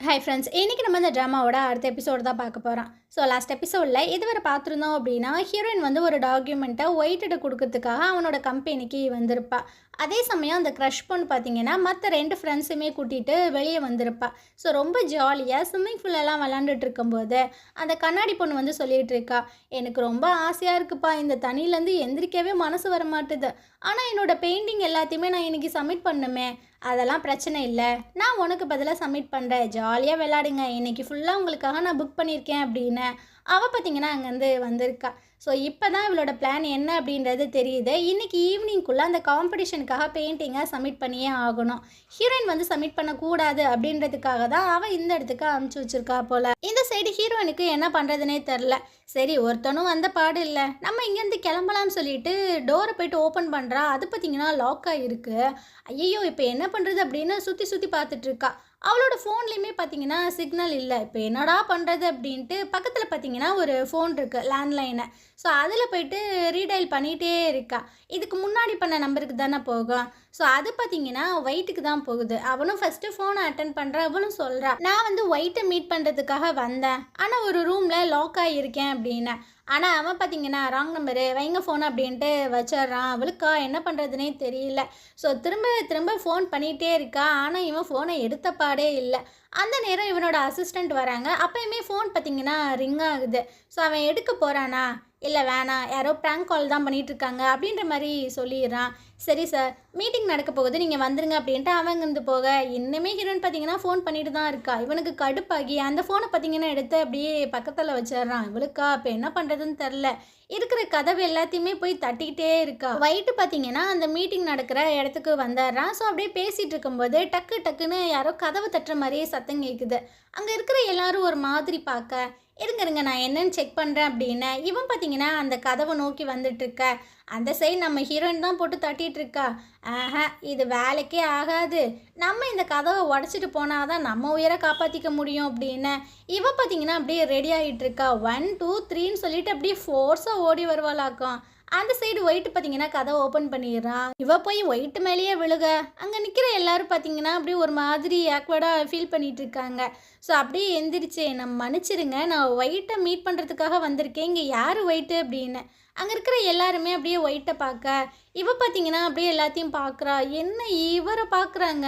Hi friends, இன்றைக்கி நம்ம இந்த ட்ராமாவோட அடுத்த எபிசோடு தான் பார்க்க போகிறோம். ஸோ லாஸ்ட் எபிசோடில் இதுவரை பார்த்துருந்தோம் அப்படின்னா, ஹீரோயின் வந்து ஒரு டாக்குமெண்ட்டை ஒயிட்டிட கொடுக்கறதுக்காக அவனோட கம்பெனிக்கு வந்திருப்பா. அதே சமயம் அந்த க்ரஷ் பொண்ணு பார்த்தீங்கன்னா மற்ற 2 ஃப்ரெண்ட்ஸுமே கூட்டிகிட்டு வெளியே வந்திருப்பா. ஸோ ரொம்ப ஜாலியாக ஸ்விம்மிங் ஃபூலெல்லாம் விளாண்டுட்டு இருக்கும்போது அந்த கண்ணாடி பொண்ணு வந்து சொல்லிகிட்டு இருக்கா, எனக்கு ரொம்ப ஆசையாக இருக்குப்பா, இந்த தண்ணியிலேருந்து எந்திரிக்கவே மனசு வர மாட்டுது. ஆனால் என்னோடய பெயிண்டிங் எல்லாத்தையுமே நான் இன்றைக்கி சப்மிட் பண்ணுமே, அதெல்லாம் பிரச்சனை இல்லை, நான் உனக்கு பதிலாக சப்மிட் பண்ணுறேன், ஜாலியாக விளாடுங்க, இன்றைக்கி ஃபுல்லாக உங்களுக்காக நான் புக் பண்ணியிருக்கேன் அப்படின்னு அவள் பார்த்திங்கன்னா அங்கேருந்து வந்திருக்கா. ஸோ இப்போ தான் இவளோட பிளான் என்ன அப்படின்றது தெரியுது. இன்றைக்கி ஈவினிங்குள்ளே அந்த காம்படிஷனுக்காக பெயிண்டிங்கை சப்மிட் பண்ணியே ஆகணும். ஹீரோயின் வந்து சப்மிட் பண்ணக்கூடாது அப்படின்றதுக்காக தான் அவள் இந்த இடத்துக்கு அனுப்பிச்சி வச்சுருக்கா போல். இந்த சைடு ஹீரோயினுக்கு என்ன பண்ணுறதுனே தெரில. சரி, ஒருத்தனும் வந்த பாடு இல்லை, நம்ம இங்கேருந்து கிளம்பலாம்னு சொல்லிட்டு டோரை போய்ட்டு ஓப்பன் பண்ணுறா. அது பார்த்திங்கன்னா லாக் ஆகிருக்கு. ஐயோ, இப்போ என்ன பண்ணுறது அப்படின்னு சுற்றி சுற்றி பார்த்துட்ருக்கா. அவளோட ஃபோன்லேயுமே பார்த்தீங்கன்னா சிக்னல் இல்லை. இப்போ என்னடா பண்ணுறது அப்படின்ட்டு பக்கத்தில் பார்த்தீங்கன்னா ஒரு ஃபோன் இருக்குது, லேண்ட்லைனை. ஸோ அதில் போய்ட்டு ரீடைல் பண்ணிகிட்டே இருக்கா. இதுக்கு முன்னாடி பண்ண நம்பருக்கு தானே போகும். ஸோ அது பார்த்தீங்கன்னா ஒயிட்டுக்கு தான் போகுது. அவனும் ஃபஸ்ட்டு ஃபோனை அட்டன் பண்ணுறா. அவளும் சொல்கிறா, நான் வந்து ஒயிட்டை மீட் பண்ணுறதுக்காக வந்தேன், ஆனால் ஒரு ரூமில் லாக் ஆகியிருக்கேன் அப்படின்னு. ஆனால் அவன் பார்த்தீங்கன்னா ராங் நம்பரு, வைங்க ஃபோன் அப்படின்ட்டு வச்சிட்றான். அவளுக்கா என்ன பண்ணுறதுனே தெரியல. ஸோ திரும்ப திரும்ப ஃபோன் பண்ணிகிட்டே இருக்கா. ஆனால் இவன் ஃபோனை எடுத்த பாடே இல்லை. அந்த நேரம் இவனோட அசிஸ்டண்ட் வராங்க. அப்போயுமே ஃபோன் பார்த்தீங்கன்னா ரிங் ஆகுது. ஸோ அவன் எடுக்க போகிறானா, இல்லை வேணாம், யாரோ ப்ராங்க் கால் தான் பண்ணிகிட்ருக்காங்க அப்படின்ற மாதிரி சொல்லிடுறான். சரி சார், மீட்டிங் நடக்க போகுது, நீங்கள் வந்துருங்க அப்படின்ட்டு அவங்க இருந்து போக, இன்னுமே ஹீரோயின் பார்த்தீங்கன்னா ஃபோன் பண்ணிட்டு தான் இருக்கா. இவனுக்கு கடுப்பாகி அந்த ஃபோனை பார்த்தீங்கன்னா எடுத்து அப்படியே பக்கத்தில் வச்சிட்றான். இவளுக்கா இப்போ என்ன பண்ணுறதுன்னு தெரில. இருக்கிற கதவு எல்லாத்தையுமே போய் தட்டிக்கிட்டே இருக்கா. ஒயிட்டு பார்த்தீங்கன்னா அந்த மீட்டிங் நடக்கிற இடத்துக்கு வந்துடுறான். ஸோ அப்படியே பேசிகிட்டு இருக்கும்போது டக்கு டக்குன்னு யாரோ கதவு தட்டுற மாதிரியே சத்தம் கேட்குது. அங்கே இருக்கிற எல்லாரும் ஒரு மாதிரி பார்க்க, இருங்க நான் என்னன்னு செக் பண்ணுறேன் அப்படின்னு இவன் பார்த்தீங்கன்னா அந்த கதவை நோக்கி வந்துட்டுருக்க. அந்த சைடு நம்ம ஹீரோயின் தான் போட்டு தட்டிகிட்டு இருக்கா. இது வேலைக்கே ஆகாது, நம்ம இந்த கதவை உடச்சிட்டு போனால் தான் நம்ம உயிரை காப்பாற்றிக்க முடியும் அப்படின்னு இவன் பார்த்தீங்கன்னா அப்படியே ரெடி ஆகிட்டு இருக்கா. 1 2 3ன்னு சொல்லிட்டு அப்படியே ஃபோர்ஸாக ஓடி வருவாளாக்கும். அந்த சைடு ஒயிட்டு பார்த்தீங்கன்னா கதவை ஓப்பன் பண்ணிடுறான். இவ போய் ஒயிட்டு மேலேயே விழுக, அங்கே நிற்கிற எல்லாரும் பார்த்தீங்கன்னா அப்படியே ஒரு மாதிரி ஆக்வர்டாக ஃபீல் பண்ணிகிட்டு இருக்காங்க. ஸோ அப்படியே எந்திரிச்சு, நம்ம மன்னிச்சிருங்க, நான் ஒயிட்டை மீட் பண்ணுறதுக்காக வந்திருக்கேன், இங்கே யார் ஒயிட்டு அப்படின்னு. அங்கே இருக்கிற எல்லாருமே அப்படியே ஒயிட்டை பார்க்க, இவ பார்த்தீங்கன்னா அப்படியே எல்லாத்தையும் பார்க்குறா. என்ன இவரை பார்க்குறாங்க,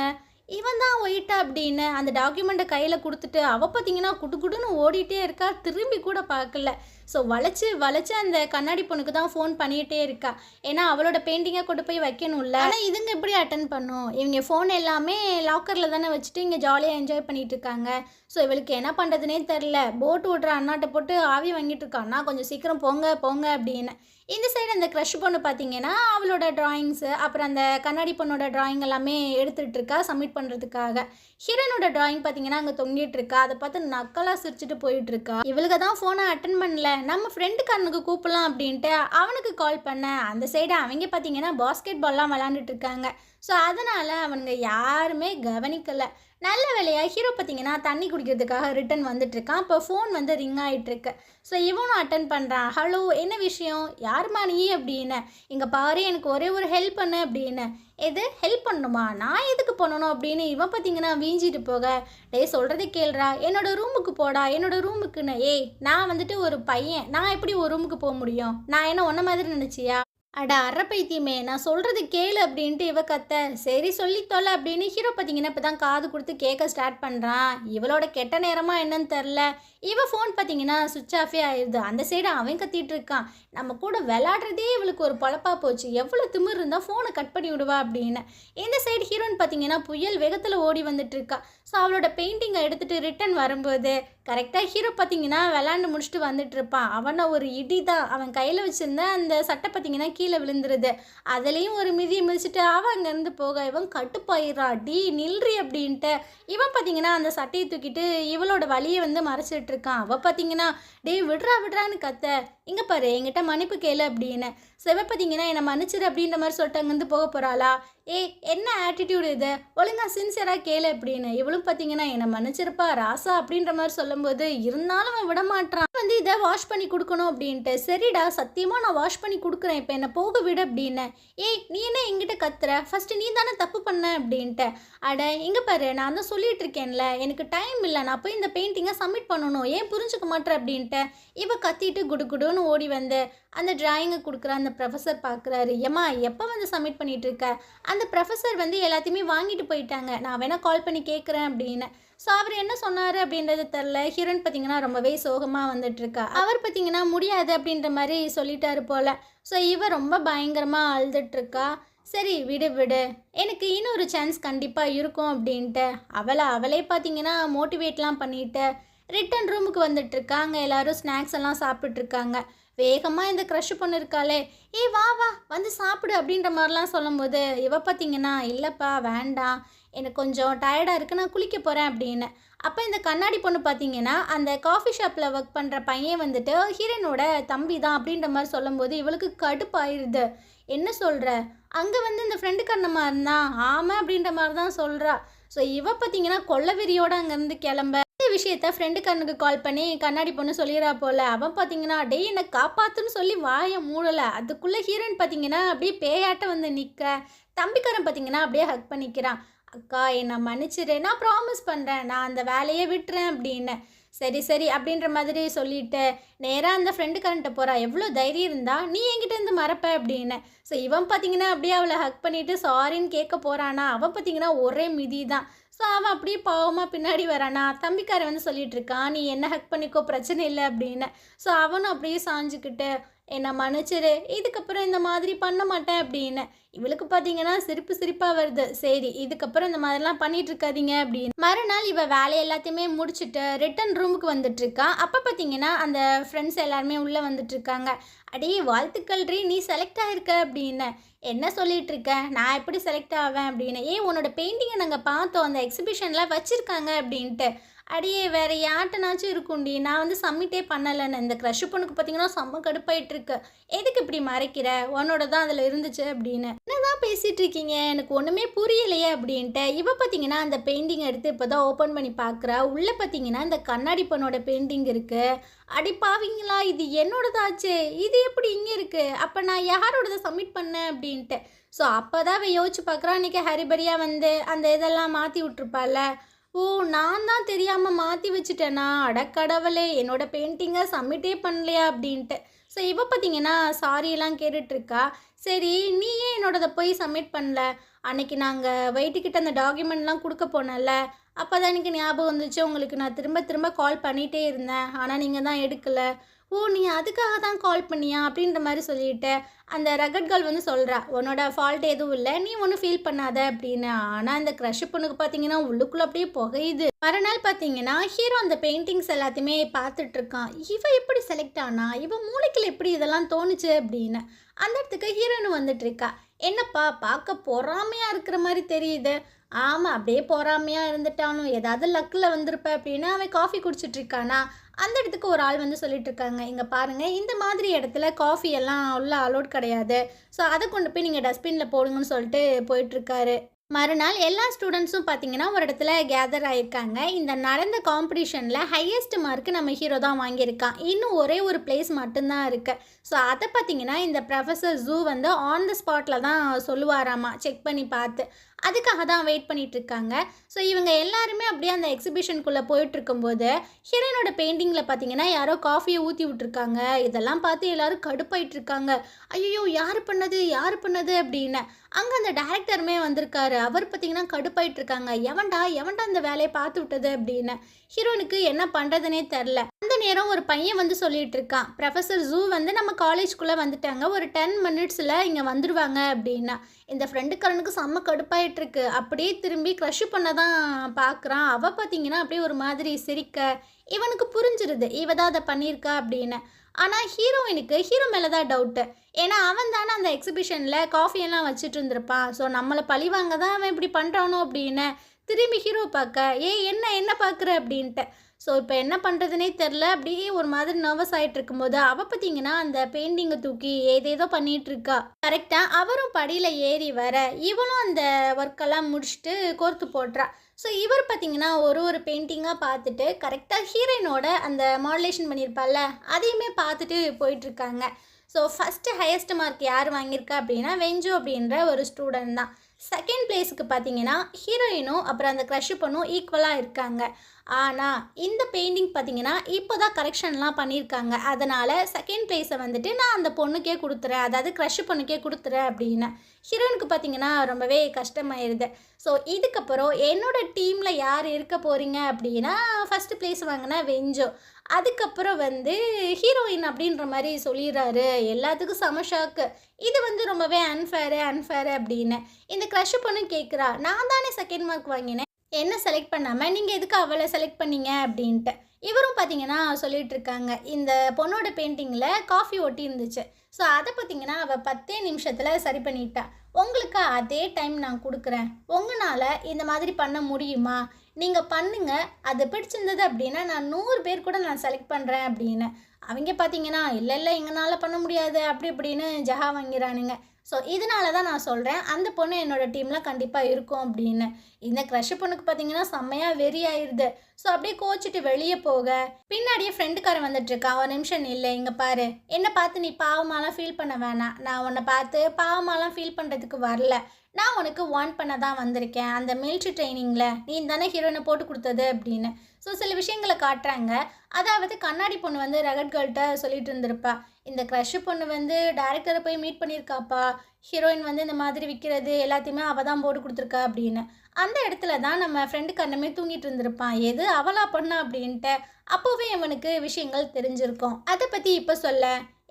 இவன் தான் ஒயிட்டா அப்படின்னு அந்த டாக்குமெண்ட்டை கையில் கொடுத்துட்டு அவள் பார்த்தீங்கன்னா குடுகுடுன்னு ஓடிட்டே இருக்கா. திரும்பி கூட பார்க்கல. ஸோ வளைச்சு அந்த கண்ணாடி பொண்ணுக்கு தான் ஃபோன் பண்ணிகிட்டே இருக்கா. ஏன்னா அவளோட பெயிண்டிங்கை கொண்டு போய் வைக்கணும்ல. ஆனால் இதுங்க எப்படி அட்டன் பண்ணும், இவங்க ஃபோன் எல்லாமே லாக்கரில் தானே வச்சுட்டு இங்கே ஜாலியாக என்ஜாய் பண்ணிகிட்டு இருக்காங்க. ஸோ இவளுக்கு என்ன பண்ணுறதுனே தெரில. போட்டு விட்ற அண்ணாட்ட போட்டு ஆவி வாங்கிட்டு இருக்கா. அண்ணா கொஞ்சம் சீக்கிரம் போங்க போங்க அப்படின்னு. இந்த சைடு அந்த க்ரஷ் பொண்ணு பார்த்தீங்கன்னா அவளோட ட்ராயிங்ஸு, அப்புறம் அந்த கண்ணாடி பொண்ணோட ட்ராயிங் எல்லாமே எடுத்துகிட்டு இருக்கா சப்மிட் பண்ணுறதுக்காக. ஹீரோனோட ட்ராயிங் பார்த்தீங்கன்னா அங்கே தொங்கிட்டு இருக்கா. அதை பார்த்து நக்கலாக சிரிச்சுட்டு போயிட்டுருக்கா. இவளுக்கு தான் ஃபோனை அட்டன் பண்ணல, நம்ம ஃப்ரெண்டுக்காரனுக்கு கூப்பிடலாம் அப்படின்ட்டு அவனுக்கு கால் பண்ணேன். அந்த சைடு அவங்க பார்த்தீங்கன்னா பாஸ்கெட் பால்லாம் விளாண்டுட்டு இருக்காங்க. ஸோ அதனால் அவனுங்க யாருமே கவனிக்கலை. நல்ல வேலையாக ஹீரோ பார்த்தீங்கன்னா தண்ணி குடிக்கிறதுக்காக ரிட்டன் வந்துட்டுருக்கான். அப்போ ஃபோன் வந்து ரிங் ஆகிட்டுருக்கு. ஸோ இவனும் அட்டன் பண்ணுறான். ஹலோ, என்ன விஷயம், யாருமா நீ அப்படின்னு. இங்கே பாரு, எனக்கு ஒரே ஒரு ஹெல்ப் பண்ணு அப்படின்னு. எது ஹெல்ப் பண்ணணுமா, நான் எதுக்கு பண்ணணும் அப்படின்னு இவன் பார்த்தீங்கன்னா வீஞ்சிட்டு போக, டேய் சொல்கிறதே கேள்றா, என்னோட ரூமுக்கு போடா, என்னோட ரூமுக்குன்னு. ஏய், நான் வந்துட்டு ஒரு பையன், நான் எப்படி ஒரு ரூமுக்கு போக முடியும், நான் என்ன ஒன்றை மாதிரி நினச்சியா, அட அற பைத்தியமே, நான் சொல்கிறது கேளு அப்படின்ட்டு இவ கத்த. சரி சொல்லி தொலை அப்படின்னு ஹீரோ பார்த்தீங்கன்னா இப்போ தான் காது கொடுத்து கேட்க ஸ்டார்ட் பண்ணுறான். இவளோட கெட்ட நேரமாக என்னன்னு தெரில, இவ ஃபோன் பார்த்தீங்கன்னா சுவிட்ச் ஆஃபே ஆயிடுது. அந்த சைடு அவன் கத்திட்டு இருக்கான், நம்ம கூட விளாடுறதே இவளுக்கு ஒரு பொழப்பா போச்சு, எவ்வளோ திமிர் இருந்தால் ஃபோனை கட் பண்ணி விடுவா அப்படின்னு. இந்த சைடு ஹீரோயின் பார்த்தீங்கன்னா புயல் வேகத்தில் ஓடி வந்துட்டு இருக்கா. ஸோ அவளோட பெயிண்டிங்கை எடுத்துகிட்டு ரிட்டன் வரும்போது கரெக்டாக ஹீரோ பார்த்தீங்கன்னா விளாண்டு முடிச்சுட்டு வந்துட்டு இருப்பான். அவனை ஒரு இடி தான், அவன் கையில் வச்சுருந்த அந்த சட்டை பார்த்தீங்கன்னா கீழே விழுந்துருது. அதுலேயும் ஒரு மிதியை மிதிச்சுட்டு அவன் அங்கேருந்து போக இவன் கட்டுப்பாயிடுறா. டி நில்றி அப்படின்ட்டு இவன் பார்த்தீங்கன்னா அந்த சட்டையை தூக்கிட்டு இவளோட வழியை வந்து மறைச்சிட்டு இருக்கான். அவள் பார்த்தீங்கன்னா டேய் விடுறான்னு கத்த, இங்கே பாரு என்கிட்ட மன்னிப்பு கேளு அப்படின்னு. சிவ பார்த்தீங்கன்னா என்னை மன்னிச்சிரு அப்படின்ற மாதிரி சொல்லிட்டு அங்கேருந்து போக போகிறாளா. என்ன ஆட்டிடியூடு இது, ஒழுங்கா சின்சியராக கேளு அப்படின்னு. இவளும் பார்த்தீங்கன்னா என்னை மன்னிச்சிருப்பா ராசா அப்படின்ற மாதிரி சொல்லும்போது இருந்தாலும் அவன் விட மாட்டான். வந்து இதை வாஷ் பண்ணி கொடுக்கணும் அப்படின்ட்டு. சரிடா சத்தியமாக நான் வாஷ் பண்ணி கொடுக்குறேன், இப்போ என்னை போக விடு அப்படின்னு. ஏய் நீ என்ன என்கிட்ட கத்துற, ஃபஸ்ட்டு நீ தானே தப்பு பண்ண அப்படின்ட்டு. அட இங்கே பாரு, நான் தான் சொல்லிட்டு இருக்கேன்ல, எனக்கு டைம் இல்லை, நான் போய் இந்த பெயிண்டிங்கை சப்மிட் பண்ணணும், ஏன் புரிஞ்சுக்க மாட்டேற அப்படின்ட்டு. இவ கத்திட்டு குடுன்னு ஓடி வந்து அந்த டிராயிங்கை கொடுக்குற அந்த ப்ரொஃபஸர் பார்க்குறாரு. ஏம்மா எப்போ வந்து சப்மிட் பண்ணிட்டு இருக்க? அந்த ப்ரொஃபஸர் வந்து எல்லாத்தையுமே வாங்கிட்டு போயிட்டாங்க, நான் வேணால் கால் பண்ணி கேட்குறேன் அப்படின்னு. ஸோ அவர் என்ன சொன்னார் அப்படின்றது தெரில. ஹீரோயின் பார்த்தீங்கன்னா ரொம்பவே சோகமாக வந்துட்டுருக்கா. அவர் பார்த்தீங்கன்னா முடியாது அப்படின்ற மாதிரி சொல்லிட்டாரு போல். ஸோ இவ ரொம்ப பயங்கரமாக அழுதுட்ருக்கா. சரி விடு விடு, எனக்கு இன்னொரு சான்ஸ் கண்டிப்பாக இருக்கும் அப்படின்ட்டு அவளே பார்த்தீங்கன்னா மோட்டிவேட்லாம் பண்ணிவிட்டு ரிட்டன் ரூமுக்கு வந்துட்டுருக்கா. அங்கே எல்லோரும் ஸ்நாக்ஸ் எல்லாம் சாப்பிட்டுட்ருக்காங்க. வேகமாக இந்த க்ரஷ் பொண்ணு இருக்காளே, ஏய் வா வா வந்து சாப்பிடு அப்படின்ற மாதிரிலாம் சொல்லும்போது இவ பார்த்தீங்கன்னா இல்லைப்பா வேண்டாம், எனக்கு கொஞ்சம் டயர்டாக இருக்குது, நான் குளிக்க போகிறேன் அப்படின்னு. அப்போ இந்த கண்ணாடி பொண்ணு பார்த்தீங்கன்னா அந்த காஃபி ஷாப்பில் ஒர்க் பண்ணுற பையன் வந்துட்டு ஹீரோனோட தம்பி தான் அப்படின்ற மாதிரி சொல்லும்போது இவளுக்கு கடுப்பாயிருது. என்ன சொல்கிற, அங்கே வந்து இந்த ஃப்ரெண்டுக்காரனமா இருந்தான், ஆமாம் அப்படின்ற மாதிரி தான் சொல்கிறா. ஸோ இவ பார்த்தீங்கன்னா கொள்ளவெறியோடு அங்கேருந்து கிளம்ப விஷயத்த ஃப்ரெண்டுக்காரனுக்கு கால் பண்ணி கண்ணாடி பொண்ணு சொல்லிடுறா போல். அவன் பார்த்தீங்கன்னா டேய் என்னை காப்பாற்றுன்னு சொல்லி வாயை மூடலை. அதுக்குள்ளே ஹீரோயின் பார்த்தீங்கன்னா அப்படியே பேயாட்டம் வந்து நிற்க, தம்பிக்காரன் பார்த்தீங்கன்னா அப்படியே ஹக் பண்ணிக்கிறான். அக்கா என்னை மன்னிச்சிரு, நான் ப்ராமிஸ் பண்ணுறேன், நான் அந்த வேலையை விட்டுறேன் அப்படின்னு. சரி சரி அப்படின்ற மாதிரி சொல்லிட்டு நேராக அந்த ஃப்ரெண்டுக்காரன்ட்ட போகிறா. எவ்வளோ தைரியம் இருந்தா நீ என்கிட்ட இருந்து மறப்ப அப்படின்னு. ஸோ இவன் பார்த்தீங்கன்னா அப்படியே அவளை ஹக் பண்ணிவிட்டு சாரின்னு கேட்க போகிறானா, அவன் பார்த்தீங்கன்னா ஒரே மிதி தான். ஸோ அவன் அப்படியே பாவமாக பின்னாடி வரானா. தம்பிக்காரன் வந்து சொல்லிட்டு இருக்கான், நீ என்ன ஹக் பண்ணிக்கோ பிரச்சனை இல்லை அப்படின்னு. ஸோ அவனும் அப்படியே சாஞ்சுக்கிட்டு என்னை மன்னிச்சிரு, இதுக்கப்புறம் இந்த மாதிரி பண்ண மாட்டேன் அப்படின்னு. இவளுக்கு பார்த்தீங்கன்னா சிரிப்பாக வருது. சரி இதுக்கப்புறம் இந்த மாதிரிலாம் பண்ணிட்டு இருக்காதீங்க அப்படின்னு. மறுநாள் இவ வேலை எல்லாத்தையுமே முடிச்சுட்டு ரிட்டன் ரூமுக்கு வந்துட்டுருக்கா. அப்போ பார்த்தீங்கன்னா அந்த ஃப்ரெண்ட்ஸ் எல்லாருமே உள்ளே வந்துட்டுருக்காங்க. அடே வாழ்த்துக்கள் ரீ, நீ செலக்ட் ஆகிருக்க அப்படின்னு. என்ன சொல்லிட்டு இருக்க, நான் எப்படி செலக்ட் ஆவேன் அப்படின்னு. உன்னோட பெயிண்டிங்கை நாங்கள் பார்த்தோம், அந்த எக்ஸிபிஷனில் வச்சுருக்காங்க அப்படின்ட்டு. அடியே வேறு யார்ட்டனாச்சும் இருக்கும்டி, நான் வந்து சப்மிட்டே பண்ணலைன்னு. இந்த க்ரஷ் பொண்ணுக்கு பார்த்தீங்கன்னா செம்ம கடுப்பாயிட்டுருக்கு. எதுக்கு இப்படி மறைக்கிற, உன்னோட தான் அதில் இருந்துச்சு அப்படின்னு. என்னதான் பேசிகிட்டு இருக்கீங்க, எனக்கு ஒன்றுமே புரியலையே அப்படின்ட்டு. இவ பார்த்தீங்கன்னா அந்த பெயிண்டிங் எடுத்து இப்போ தான் ஓப்பன் பண்ணி பார்க்குறா. உள்ளே பார்த்தீங்கன்னா இந்த கண்ணாடி பொண்ணோட பெயிண்டிங் இருக்குது. அடி பாவீங்களா, இது என்னோடதாச்சு, இது எப்படி இங்கே இருக்குது, அப்போ நான் யாரோடதை சப்மிட் பண்ணேன் அப்படின்ட்டு. ஸோ அப்போ தான் அவள் யோசிச்சு பார்க்குறா. அன்றைக்கி ஹரிபரியாக வந்து அந்த இதெல்லாம் மாற்றி விட்ருப்பாள். ஓ நான் தான் தெரியாமல் மாற்றி வச்சுட்டேனா, அடக்கடவுளே என்னோட பெயிண்டிங்கை சப்மிட்டே பண்ணலையா அப்படின்ட்டு. ஸோ இவ பார்த்தீங்கன்னா சாரியெல்லாம் கேட்டுட்ருக்கா. சரி நீ ஏன் என்னோடதை போய் சப்மிட் பண்ணல, அன்னைக்கு நாங்கள் வெயிட்டுக்கிட்ட அந்த டாக்குமெண்ட்லாம் கொடுக்க போனல, அப்போ தான் எனக்கு ஞாபகம் வந்துச்சு, உங்களுக்கு நான் திரும்ப திரும்ப கால் பண்ணிகிட்டே இருந்தேன், ஆனால் நீங்கள் தான் எடுக்கலை. ஓ நீ அதுக்காக தான் கால் பண்ணியா அப்படின்ற மாதிரி சொல்லிட்டு அந்த ரகட் கேர்ள் வந்து சொல்கிறா, உன்னோட ஃபால்ட் எதுவும் இல்லை, நீ ஒன்றும் ஃபீல் பண்ணாத அப்படின்னு. ஆனால் இந்த க்ரஷ் பொண்ணுக்கு பார்த்தீங்கன்னா உள்ளுக்குள்ளே அப்படியே புகையுது. மறுநாள் பார்த்தீங்கன்னா ஹீரோ அந்த பெயிண்டிங்ஸ் எல்லாத்தையுமே பார்த்துட்ருக்கான். இவ எப்படி செலக்ட் ஆனா, இவ மூளைக்கில் எப்படி இதெல்லாம் தோணுச்சு அப்படின்னு. அந்த இடத்துக்கு ஹீரோன்னு வந்துட்டுருக்கா. என்னப்பா பார்க்க பொறாமையாக இருக்கிற மாதிரி தெரியுது. ஆமாம் அப்படியே பொறாமையாக இருந்துட்டாலும் ஏதாவது லக்கில் வந்திருப்ப அப்படின்னு. அவன் காஃபி குடிச்சிட்ருக்கானா. அந்த இடத்துக்கு ஒரு ஆள் வந்து சொல்லிட்டு இருக்காங்க, இங்கே பாருங்கள் இந்த மாதிரி இடத்துல காஃபி எல்லாம் உள்ள அலோட் கிடையாது, ஸோ அதை கொண்டு போய் நீங்கள் டஸ்ட்பினில் போடுங்கன்னு சொல்லிட்டு போயிட்டுருக்காரு. மறுநாள் எல்லா ஸ்டூடெண்ட்ஸும் பார்த்தீங்கன்னா ஒரு இடத்துல கேதர் ஆகியிருக்காங்க. இந்த நடந்த காம்படிஷனில் ஹையஸ்ட் மார்க்கு நம்ம ஹீரோ தான் வாங்கியிருக்கான். இன்னும் ஒரே ஒரு பிளேஸ் மட்டும்தான் இருக்குது. ஸோ அதை பார்த்தீங்கன்னா இந்த ப்ரொஃபஸர் ஜூ வந்து ஆன் த ஸ்பாட்டில் தான் சொல்லுவாராமா, செக் பண்ணி பார்த்து. அதுக்காக தான் வெயிட் பண்ணிகிட்ருக்காங்க. ஸோ இவங்க எல்லாருமே அப்படியே அந்த எக்ஸிபிஷனுக்குள்ளே போயிட்டுருக்கும்போது ஹீரோனோட பெயிண்டிங்கில் பார்த்தீங்கன்னா யாரோ காஃபியை ஊற்றி விட்ருக்காங்க. இதெல்லாம் பார்த்து எல்லோரும் கடுப்பாயிட்ருக்காங்க. ஐயோ யார் பண்ணது அப்படின்னு. அங்கே அந்த டேரக்டருமே வந்திருக்காரு. அவர் பார்த்தீங்கன்னா கடுப்பாயிட்ருக்காங்க. எவன்டா அந்த வேலையை பார்த்து விட்டது அப்படின்னு. ஹீரோனுக்கு என்ன பண்ணுறதுனே தெரில. அந்த நேரம் ஒரு பையன் வந்து சொல்லிட்டு இருக்கான், ப்ரொஃபஸர் ஜூ வந்து நம்ம காலேஜ்குள்ளே வந்துட்டாங்க, ஒரு 10 மினிட்ஸில் இங்கே வந்துடுவாங்க அப்படின்னா. இந்த ஃப்ரெண்டுக்காரனுக்கு செம்ம கடுப்பாயிட்ருக்கு. அப்படியே திரும்பி க்ரஷ் பண்ண தான் பார்க்குறான். அவள் பார்த்தீங்கன்னா அப்படியே ஒரு மாதிரி சிரிக்க, இவனுக்கு புரிஞ்சிருது இவ தான் அதை பண்ணியிருக்கா அப்படின்னு. ஆனால் ஹீரோ மேலே தான் டவுட்டு. ஏன்னா அவன் தானே அந்த எக்ஸிபிஷனில் காஃபியெல்லாம் வச்சுட்டு இருந்திருப்பான். ஸோ நம்மளை பழிவாங்க தான் அவன் இப்படி பண்ணுறானோ அப்படின்னு திரும்பி ஹீரோ பார்க்க, என்ன பார்க்குற அப்படின்ட்டு. ஸோ இப்போ என்ன பண்ணுறதுனே தெரில. அப்படியே ஒரு மாதிரி நர்வஸ் ஆகிட்டு இருக்கும்போது அவள் பார்த்தீங்கன்னா அந்த பெயிண்டிங்கை தூக்கி ஏதேதோ பண்ணிகிட்ருக்கா. கரெக்டாக அவரும் படியில் ஏறி வர இவனும் அந்த ஒர்க்கெல்லாம் முடிச்சுட்டு கோர்த்து போட்டுறா. ஸோ இவர் பார்த்தீங்கன்னா ஒரு ஒரு பெயிண்டிங்காக பார்த்துட்டு கரெக்டாக ஹீரோயினோட அந்த மாடுலேஷன் பண்ணியிருப்பாள்ல அதையுமே பார்த்துட்டு போயிட்டுருக்காங்க. ஸோ ஃபஸ்ட்டு ஹையஸ்ட் மார்க் யார் வாங்கியிருக்கா அப்படின்னா வெஞ்சு அப்படின்ற ஒரு ஸ்டூடெண்ட் தான். செகண்ட் பிளேஸுக்கு பார்த்தீங்கன்னா ஹீரோயினும் அப்புறம் அந்த க்ரஷ் பொண்ணும் ஈக்குவலாக இருக்காங்க. ஆனால் இந்த பெயிண்டிங் பார்த்தீங்கன்னா இப்போ தான் கரெக்ஷன்லாம் பண்ணியிருக்காங்க. அதனால் செகண்ட் பிளேஸை வந்துட்டு நான் அந்த பொண்ணுக்கே கொடுத்துறேன், அதாவது க்ரஷ் பொண்ணுக்கே கொடுத்துறேன் அப்படின்னு. ஹீரோயினுக்கு பார்த்தீங்கன்னா ரொம்பவே கஷ்டமாயிருது. ஸோ இதுக்கப்புறம் என்னோட டீமில் யார் இருக்க போகிறீங்க அப்படின்னா ஃபஸ்ட்டு பிளேஸ் வாங்கினா வெஞ்சோ. அதுக்கப்புறம் வந்து ஹீரோயின் அப்படின்ற மாதிரி சொல்லிடுறாரு. எல்லாத்துக்கும் செம ஷாக்கு. இது வந்து ரொம்பவே அன்ஃபேரு அப்படின்னு. இந்த க்ரஷ் பொண்ணு கேட்குறா, நான் தானே செகண்ட் மார்க் வாங்கினேன், என்ன செலக்ட் பண்ணாமல் நீங்கள் எதுக்கு அவளை செலக்ட் பண்ணீங்க அப்படின்ட்டு. இவரும் பார்த்தீங்கன்னா சொல்லிட்டு இருக்காங்க, இந்த பொண்ணோட பெயிண்டிங்கில் காஃபி ஒட்டி இருந்துச்சு. ஸோ அதை பார்த்தீங்கன்னா அவள் 10 நிமிஷத்தில் சரி பண்ணிட்டா. உங்களுக்கு அதே டைம் நான் கொடுக்குறேன், உங்களால் இந்த மாதிரி பண்ண முடியுமா, நீங்கள் பண்ணுங்க, அது பிடிச்சிருந்தது அப்படின்னா நான் 100 பேர் கூட நான் செலக்ட் பண்ணுறேன் அப்படின்னு. அவங்க பார்த்தீங்கன்னா இல்லை எங்களால் பண்ண முடியாது அப்படி இப்படின்னு ஜஹா வாங்கிறானுங்க. ஸோ இதனால தான் நான் சொல்கிறேன் அந்த பொண்ணு என்னோடய டீமில் கண்டிப்பாக இருக்கும் அப்படின்னு. இந்த க்ரஷ் பொண்ணுக்கு பார்த்தீங்கன்னா செம்மையாக வெறி ஆயிடுது. ஸோ அப்படியே கோச்சிட்டு வெளியே போக பின்னாடியே ஃப்ரெண்டுக்காரன் வந்துட்டுருக்கான். ஒரு நிமிஷம் இல்லை, இங்கே பாரு, என்னை பார்த்து நீ பாவமாலாம் ஃபீல் பண்ண வேணாம், நான் உன்னை பார்த்து பாவமாலாம் ஃபீல் பண்ணுறதுக்கு வரல, நான் உனக்கு வார்ன் பண்ண தான் வந்திருக்கேன். அந்த மிலிட்ரி ட்ரைனிங்கில் நீ தானே ஹீரோயினை போட்டு கொடுத்தது அப்படின்னு. ஸோ சில விஷயங்களை காட்டுறாங்க. அதாவது கண்ணாடி பொண்ணு வந்து ரகட் கேர்ள்கிட்ட சொல்லிட்டு இருந்திருப்பா, இந்த க்ரஷ் பொண்ணு வந்து டேரக்டரை போய் மீட் பண்ணியிருக்காப்பா, ஹீரோயின் வந்து இந்த மாதிரி விற்கிறது எல்லாத்தையுமே அவள் தான் போட்டு கொடுத்துருக்கா அப்படின்னு. அந்த இடத்துல தான் நம்ம ஃப்ரெண்டுக்காரனமே தூங்கிட்டு இருந்திருப்பான், எது அவளா பொண்ணா அப்படின்ட்டு. அப்போவே அவனுக்கு விஷயங்கள் தெரிஞ்சிருக்கும். அதை பற்றி இப்போ சொல்ல,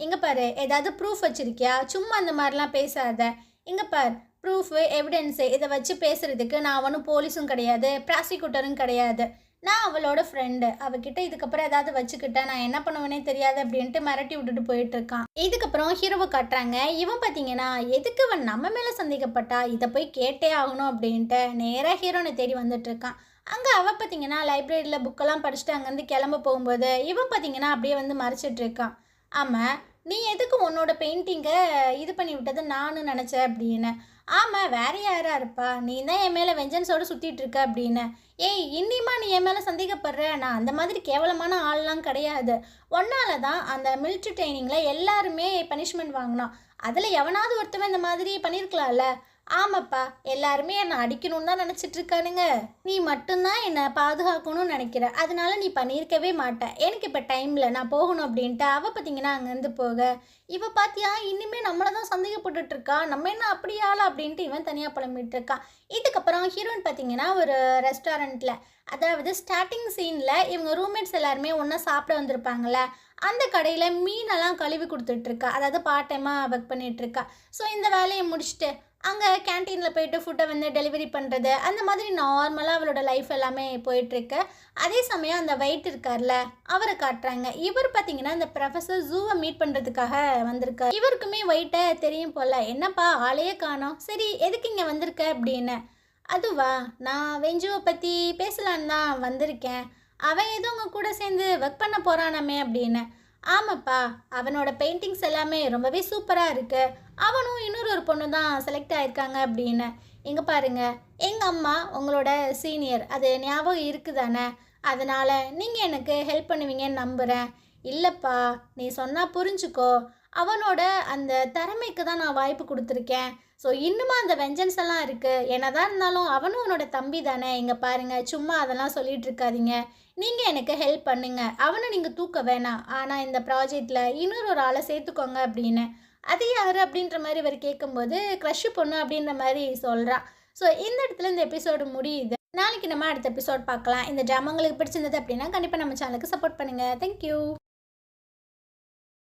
இங்கே பாரு, ஏதாவது ப்ரூஃப் வச்சுருக்கியா, சும்மா அந்த மாதிரிலாம் பேசாத, இங்கே பார் ப்ரூஃபு எவிடென்ஸு இதை வச்சு பேசுகிறதுக்கு நான் ஒன்றும் போலீஸும் கிடையாது, ப்ராசிக்யூட்டரும் கிடையாது, நான் அவளோட ஃப்ரெண்டு, அவகிட்ட இதுக்கப்புறம் ஏதாவது வச்சுக்கிட்டேன் நான் என்ன பண்ணுவேனே தெரியாது அப்படின்ட்டு மிரட்டி விட்டுட்டு போயிட்டுருக்கான். இதுக்கப்புறம் ஹீரோவை காட்டுறாங்க. இவன் பார்த்தீங்கன்னா எதுக்கு இவன் நம்ம மேலே சந்தேகப்பட்டா, இதை போய் கேட்டே ஆகணும் அப்படின்ட்டு நேராக ஹீரோனை தேடி வந்துட்டுருக்கான். அங்கே அவள் பார்த்தீங்கன்னா லைப்ரரியில் புக்கெல்லாம் படிச்சுட்டு அங்கேருந்து கிளம்ப போகும்போது இவன் பார்த்தீங்கன்னா அப்படியே வந்து மறைச்சிட்ருக்கான். ஆமாம், நீ எதுக்கு உன்னோட பெயிண்டிங்கை இது பண்ணி விட்டது நானும் நினச்சேன் அப்படின்னு. ஆமாம், வேறு யாரா இருப்பா, நீ தான் என் மேலே வெஞ்சன்ஸோடு சுற்றிட்டு இருக்க அப்படின்னு. ஏய், இன்னிமா நீ என் மேலே சந்தேகப்படுற, நான் அந்த மாதிரி கேவலமான ஆள்லாம் கிடையாது, ஒன்னால தான் அந்த மிலிட்ரி ட்ரைனிங்கில் எல்லாருமே பனிஷ்மெண்ட் வாங்கினோம், அதில் எவனாவது ஒருத்தவன் இந்த மாதிரி பண்ணியிருக்கலாம்ல. ஆமாப்பா, எல்லாருமே என்னை அடிக்கணும்னு தான் நினச்சிட்டு இருக்கானுங்க, நீ மட்டும்தான் என்னை பாதுகாக்கணும்னு நினைக்கிற, அதனால நீ பண்ணியிருக்கவே மாட்டேன், எனக்கு இப்போ டைமில் நான் போகணும் அப்படின்ட்டு. அவள் பார்த்தீங்கன்னா அங்கேருந்து போக இவள் பார்த்தியா இன்னுமே நம்மளை தான் சந்தேகப்பட்டுட்ருக்கா, நம்ம என்ன அப்படியால அப்படின்ட்டு இவன் தனியாக புலம்பிட்டு இருக்கான். இதுக்கப்புறம் ஹீரோயின் பார்த்தீங்கன்னா ஒரு ரெஸ்டாரண்ட்டில், அதாவது ஸ்டார்டிங் சீனில் இவங்க ரூம்மேட்ஸ் எல்லாருமே ஒன்றா சாப்பிட வந்திருப்பாங்களே, அந்த கடையில் மீனெல்லாம் கழுவி கொடுத்துட்ருக்கா, அதாவது பார்ட் டைமாக ஒர்க் பண்ணிகிட்ருக்கா. ஸோ இந்த வேலையை முடிச்சுட்டு அங்கே கேன்டீனில் போயிட்டு ஃபுட்டை வந்து டெலிவரி பண்ணுறது, அந்த மாதிரி நார்மலாக அவளோட லைஃப் எல்லாமே போயிட்டுருக்கு. அதே சமயம் அந்த வெயிட் இருக்கார்ல அவரை காட்டுறாங்க. இவர் பார்த்தீங்கன்னா இந்த ப்ரொஃபஸர் ஜூவை மீட் பண்ணுறதுக்காக வந்திருக்கார். இவருக்குமே வெயிட்டை தெரியும் போல், என்னப்பா ஆளையே காணோம், சரி எதுக்கு இங்கே வந்திருக்க அப்படின்னு. அதுவா, நான் வெஞ்சுவை பற்றி பேசலான்னு தான் வந்திருக்கேன், அவன் ஏதோ உங்கள் கூட சேர்ந்து ஒர்க் பண்ண போகிறானாமே அப்படின்னு. ஆமாப்பா, அவனோட பெயிண்டிங்ஸ் எல்லாமே ரொம்பவே சூப்பராக இருக்குது, அவனும் இன்னொரு பொண்ணு தான் செலக்ட் ஆகிருக்காங்க அப்படின்னு. இங்கே பாருங்க, எங்கள் அம்மா உங்களோட சீனியர், அது ஞாபகம் இருக்குதானே, அதனால் நீங்கள் எனக்கு ஹெல்ப் பண்ணுவீங்கன்னு நம்புகிறேன். இல்லைப்பா, நீ சொன்னால் புரிஞ்சுக்கோ, அவனோட அந்த திறமைக்கு தான் நான் வாய்ப்பு கொடுத்துருக்கேன். ஸோ இன்னுமா அந்த வெஞ்சன்ஸ் எல்லாம் இருக்குது, என்னதான் இருந்தாலும் அவனும் உன்னோட தம்பி தானே. இங்கே பாருங்கள், சும்மா அதெல்லாம் சொல்லிகிட்டு இருக்காதீங்க, நீங்கள் எனக்கு ஹெல்ப் பண்ணுங்க, அவனை நீங்கள் தூக்க வேணாம், ஆனால் இந்த ப்ராஜெக்டில் இன்னொரு ஆளை சேர்த்துக்கோங்க அப்படின்னு. அது யார் அப்படின்ற மாதிரி இவர் கேட்கும்போது க்ரஷ் பொண்ணு அப்படின்ற மாதிரி சொல்கிறான். ஸோ இந்த இடத்துல இந்த எபிசோடு முடியுது. நாளைக்கு நம்ம அடுத்த எபிசோட் பார்க்கலாம். இந்த ட்ராமா உங்களுக்கு பிடிச்சிருந்தது அப்படின்னா கண்டிப்பாக நம்ம சேனலுக்கு சப்போர்ட் பண்ணுங்கள். தேங்க்யூ.